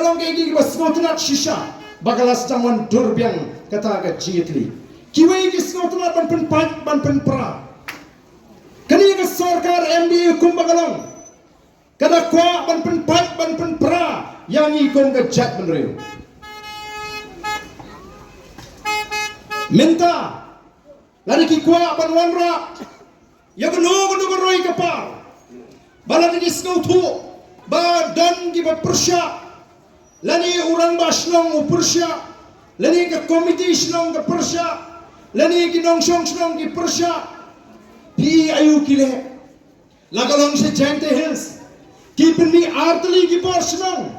balong kegi bas ngotunat shisha bagalas tangan durbiang kata ke jitli kiwei ki ngotunat ban pen pat ban pen pra kani ke sarkar MD hukum bagalong kada kwa ban pen pat ban pen pra yang ikong ke jat benreu minta lari ki kwa ban wanra ya beno roi kapal bala di skautu ba dan ki ba persya lani urang basnong u persya lani ka komite snong ka persya lani ki nong song snong ki persya pi ayu kile lagalong se jante hills ki pinni artli ki borsnong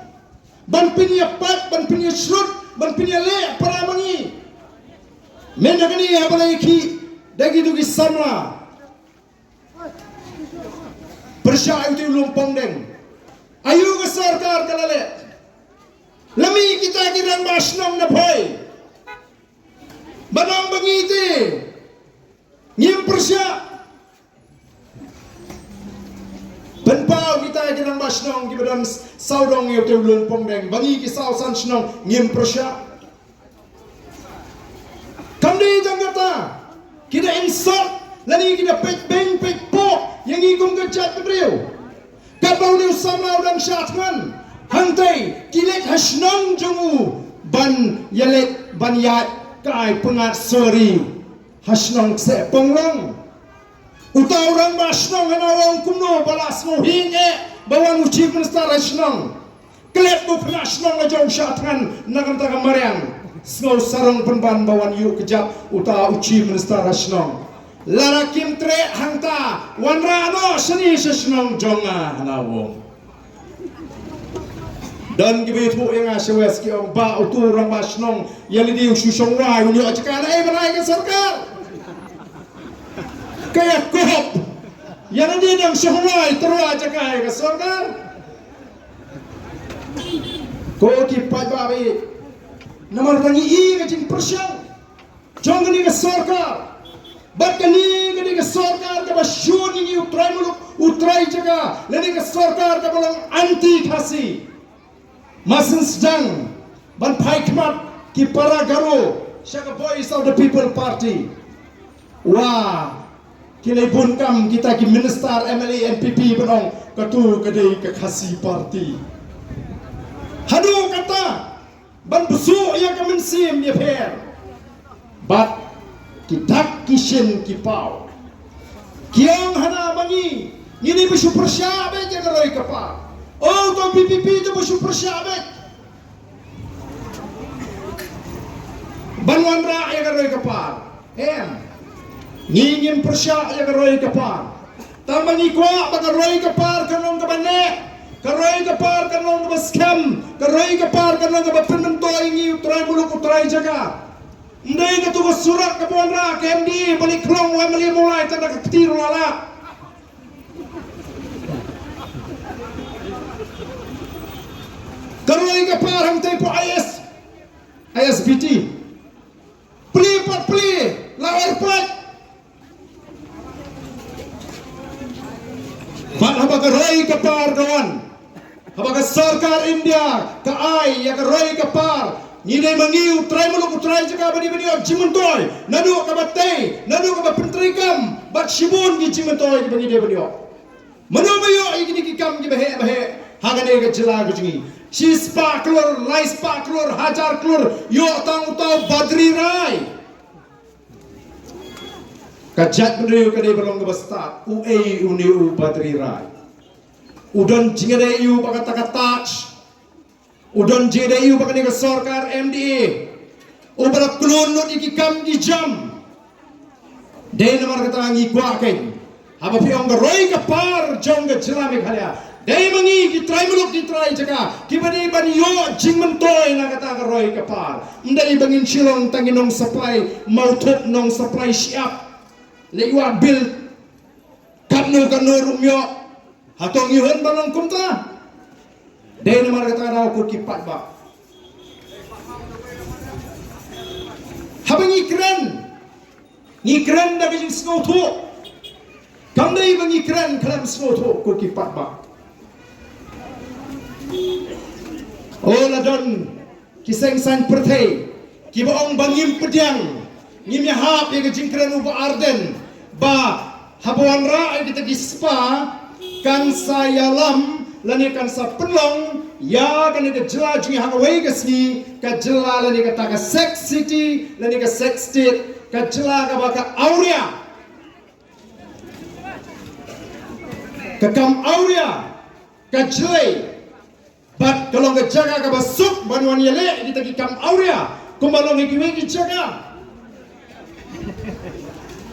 ban pinni pat ban pinni shrut ban pinni le paramangi menagani abala ki dagi du ki samra persya ayu ti lumpong deng ayu ke sarkar kalale lami kita kirang basnong na phoy banang bangiti ngim persya benpau kita kirang basnong kibadan saudong ayu ti lumpong deng bangi ki saw san snong ngim persya kamdi janggata kita insult lani kita pek beng pek po yang ikong kejat beriu kapau ni sama orang syatman hantai kilet hasnong jongu ban yalet ban yat kai pengat sori hasnong se penglong utau orang basnong hana orang kuno balas mohing bawang uci minister hasnong kilet bu hasnong ajong syatman nakam takam mariang snow sarong penban bawan yuk kejap utau uci minister hasnong lara kim tre hangta wanra no seni sesnong jonga hanawo dan gibi tu yang aswes ki ong ba utu orang basnong yali di susong wa uni ajkan manai ke sarkar kaya kop yang di nang sohwai terus ajakai ke sarkar ko ki pababi namar tangi i ke jing persyang jongni ke sarkar Bakani kini ke sarkar ke basyun ini utrai jaga leni ke sarkar ke balang anti khasi masin sedang ban paikmat ki para garo syaka voice of the people party wah kini bunkam kita ki minister MLA MPP benong katu kedai ke khasi party hadu kata ban busuk yang kemensim ya per but kitak kishin kipau kiang hana bangi ini bersu persyabe jaga roi kapal oh to PPP tu bersu persyabe banwan ra jaga roi kapal ngingin persya jaga roi kapal tamani kwa baga roi kapal kanong kabane karoi kapal kanong kabaskam karoi kapal kanong kabapinmentoi ngi utrai muluk utrai jaga ndai ka tu surat ka bonra KMD balik klong wa mali mulai tanda ka petir wala karoi ka parang tay po ISBT pli lawar pat bat haba karoi ka par kawan haba ka sarkar India ka ai ya karoi ka par Nidai mangi utrai muluk utrai jaga bani jimentoy nadu ka batay nadu ka pentrikam bat shibun gi jimentoy gi bani de bani mano mayo igini ki kam gi bahe hagane ga jila gujingi chi sparkler light sparkler hajar klur yo tang utau badri rai kajat bani ka de balong basta uni badri rai udon jingade yu bakata touch udon JDU bakani ke sarkar MDA ubara klon no iki kam di jam dei namar kata ngi kwa ken haba pi ong roi ka par jong ga jilame khalya dei mangi ki trai muluk di trai jaga ki bani yo jingmen toy na kata ka roi ka par ndai bangin silong tanginong supply mauthop nong supply siap le wa bil kamno rumyo hatong ihon balong kumta dai namar kata raw ko kipat ba habang ikran da bijing snoto kamdai bang ikran kalam snoto ko kipat ba Oladon kiseng san perthei kibaong bangim pediang ngim yahap ya jingkran uba arden ba habuan ra ay kita gispa kan sayalam lani kan sa penlong ya kan ida jela jingi hangawai gasni ka jela lani ka taka sex city lani ka sex state ka jela ka baka aurea ka kam aurea ka jelai bat kalau ka jaga ka basuk banuan yele kita ki kam aurea kumbalong ikiwe ki jaga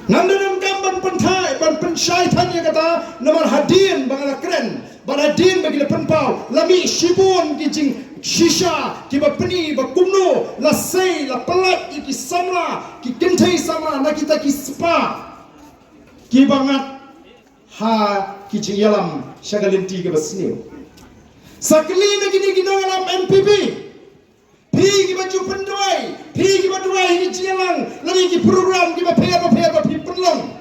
Nandanam gamban pentai ban pensyai tanya kata namar hadin bangala keren ban hadin bagi le penpau lami shibun kijing shisha ki ba peni ba kumno la sei la pelat ki samla ki kentai sama na kita ki spa ki bangat ha kijing yalam shagalinti ke basniu sakli na gini ginangalam MPP Pigi baju penduai, pigi penduai ni jalan, lagi ki program ki apa pi pelong.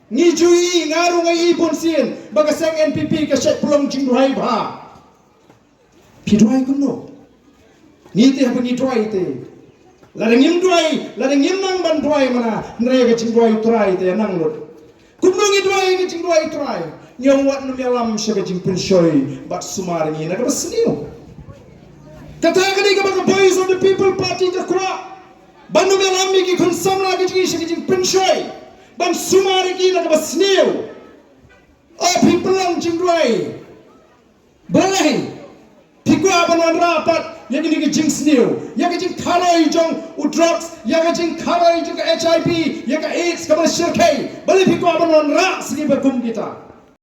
Ni jui ngaru ngai pun sien, bagasang NPP ka set pelong jing duai ba. Pi duai kuno. Ni te apa ni duai te. Lada ngim nang ban duai mana, nrai ka jing duai trai te nang lot. Kuno ngi duai ki jing duai trai. Nyong wat nu melam sya jing pensyoi, bat sumar ni na ka basniu. Katakan ini kepada Voice of the People Party terkuat. Bandu melami ki konsam lagi jadi sekitar pensoi. Ban sumari ki nak bersniu. Api pelang jingduai. Boleh. Pikwa banuan rapat yang ini ki jing sniu. Yang ki jing kalai jong drugs. Yang ki jing kalai jong HIV. Yang ki AIDS kabar syirkai. Boleh pikwa banuan rak segi berkum kita.